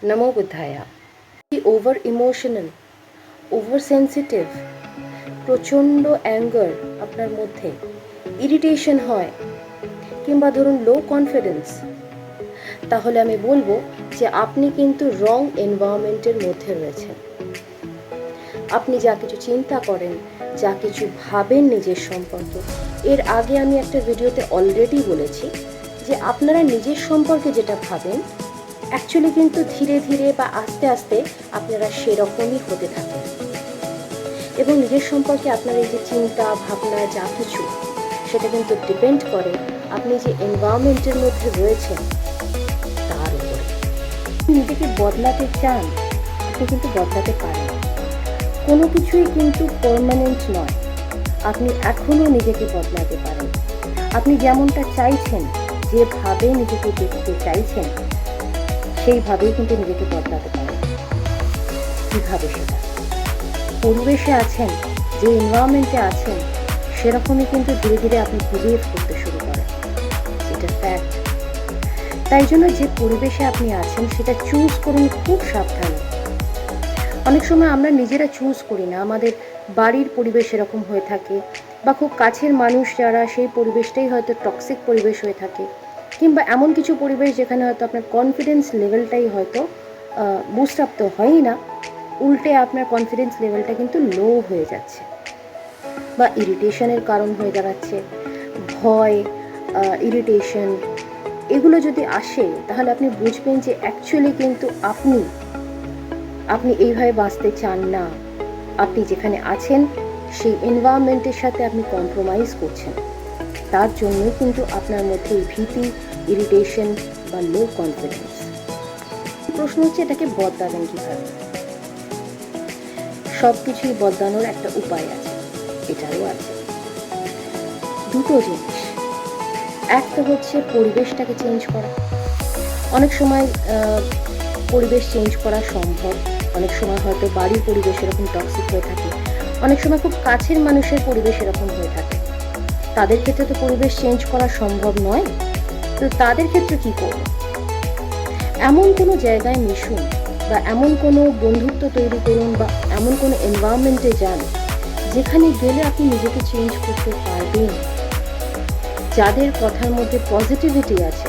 নমো বুদ্ধায়া। Over emotional, over sensitive, প্রচণ্ড anger আপনার মধ্যে, ইরিটেশন হয়, কিংবা ধরুন লো কনফিডেন্স, তাহলে আমি বলবো যে আপনি কিন্তু রং এনভায়রনমেন্টের মধ্যে রয়েছেন। আপনি যা কিছু চিন্তা করেন, যা কিছু ভাবেন নিজের সম্পর্কে, এর আগে আমি একটা ভিডিওতে অলরেডি বলেছি যে আপনারা নিজের সম্পর্কে যেটা ভাবেন অ্যাকচুয়ালি কিন্তু ধীরে ধীরে বা আস্তে আস্তে আপনারা সেরকমই হতে থাকেন। এবং নিজের সম্পর্কে আপনার এই যে চিন্তা ভাবনা যা কিছু, সেটা কিন্তু ডিপেন্ড করে আপনি যে এনভায়রনমেন্টের মধ্যে রয়েছেন তার উপরে। নিজেকে বদলাতে চান, আপনি কিন্তু বদলাতে পারেন। কোনো কিছুই কিন্তু পার্মানেন্ট নয়। আপনি এখনও নিজেকে বদলাতে পারেন। আপনি যেমনটা চাইছেন, যেভাবে নিজেকে দেখতে চাইছেন, সেইভাবেই কিন্তু নিজেকে বদলাতে পারেন। কীভাবে? সেটা পরিবেশে আছেন, যে এনভায়রনমেন্টে আছেন, সেরকমই কিন্তু ধীরে ধীরে আপনি বিহেভ করতে শুরু করেন। এটা ফ্যাক্ট। তাই জন্য যে পরিবেশে আপনি আছেন সেটা চুজ করুন খুব সাবধানে। অনেক সময় আমরা নিজেরা চুজ করি না, আমাদের বাড়ির পরিবেশ এরকম হয়ে থাকে, বা খুব কাছের মানুষ যারা, সেই পরিবেশটাই হয়তো টক্সিক পরিবেশ হয়ে থাকে, কিংবা এমন কিছু পরিবেশ যেখানে হয়তো আপনার কনফিডেন্স লেভেলটাই হয়তো বুস্ট আপ তো হয়ই না, উল্টে আপনার কনফিডেন্স লেভেলটা কিন্তু লো হয়ে যাচ্ছে, বা ইরিটেশনের কারণ হয়ে দাঁড়াচ্ছে। ভয়, ইরিটেশন, এগুলো যদি আসে তাহলে আপনি বুঝবেন যে অ্যাকচুয়ালি কিন্তু আপনি এইভাবে বাঁচতে চান না। আপনি যেখানে আছেন সেই এনভায়রনমেন্টের সাথে আপনি কম্প্রোমাইজ করছেন। তার জন্যই কিন্তু আপনার মধ্যে এই ভীতি, ইরিটেশন বা লো কনফিডেন্স। প্রশ্ন হচ্ছে এটাকে বদলাবেন কীভাবে? সব কিছুই বদলানোর একটা উপায় আছে, এটারও আছে। দুটো জিনিস। একটা হচ্ছে পরিবেশটাকে চেঞ্জ করা। অনেক সময় পরিবেশ চেঞ্জ করা সম্ভব, অনেক সময় হয়তো বাড়ির পরিবেশ এরকম টক্সিক হয়ে থাকে, অনেক সময় খুব কাছের মানুষের পরিবেশ এরকম হয়ে থাকে। তাদের ক্ষেত্রে তো পরিবেশ চেঞ্জ করা সম্ভব নয়, তো তাদের ক্ষেত্রে কী করব? এমন কোনো জায়গায় মিশুন, বা এমন কোনো বন্ধুত্ব তৈরি করুন, বা এমন কোনো এনভায়রনমেন্টে যান যেখানে গেলে আপনি নিজেকে চেঞ্জ করতে পারবেন। যাদের কথার মধ্যে পজিটিভিটি আছে,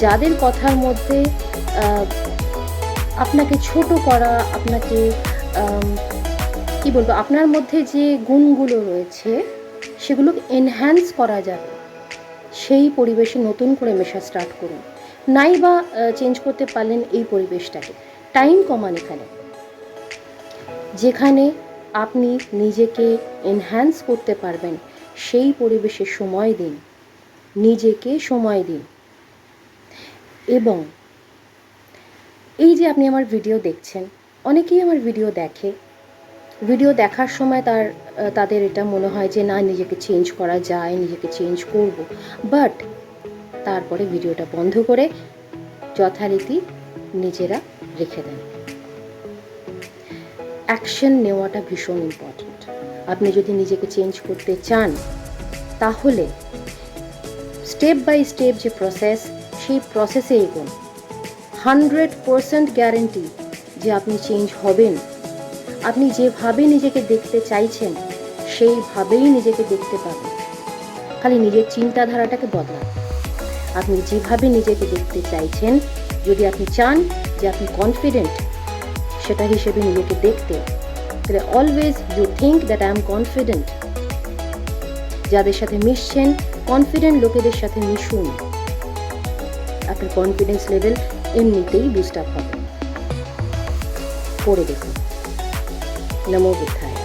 যাদের কথার মধ্যে আপনাকে ছোট করা, আপনাকে কি বলবো, আপনার মধ্যে যে গুণগুলো রয়েছে সেগুলো এনহ্যান্স করা যাবে, সেই পরিবেশে নতুন করে মেশা স্টার্ট করুন। নাই বা চেঞ্জ করতে পারলেন এই পরিবেশটাকে, টাইম কমান এখানে। যেখানে আপনি নিজেকে এনহ্যান্স করতে পারবেন সেই পরিবেশে সময় দিন, নিজেকে সময় দিন। এবং এই যে আপনি আমার ভিডিও দেখছেন, অনেকেই আমার ভিডিও দেখে, ভিডিও দেখার সময় তাদের এটা মনে হয় যে না, নিজেকে চেঞ্জ করা যায়, নিজেকে চেঞ্জ করব, বাট তারপরে ভিডিওটা বন্ধ করে যথারীতি নিজেরা রেখে দেন। অ্যাকশন নেওয়াটা ভীষণ ইম্পর্ট্যান্ট। আপনি যদি নিজেকে চেঞ্জ করতে চান তাহলে স্টেপ বাই স্টেপ যে প্রসেস, সেই প্রসেসে এগোন। 100% গ্যারেন্টি যে আপনি চেঞ্জ হবেন। আপনি যেভাবে নিজেকে দেখতে চাইছেন সেইভাবেই নিজেকে দেখতে পাবেন। খালি নিজের চিন্তাধারাটাকে বদলান। আপনি যেভাবে নিজেকে দেখতে চাইছেন, যদি আপনি চান যে আপনি কনফিডেন্ট সেটা হিসেবে নিজেকে দেখতে, তাহলে always you think that I am confident. যাদের সাথে মিশছেন, কনফিডেন্ট লোকেদের সাথে মিশুন। আপনার কনফিডেন্স লেভেল এমনিতেই বুস্ট আপ হবে। করে দেখুন। নমো বুদ্ধায়।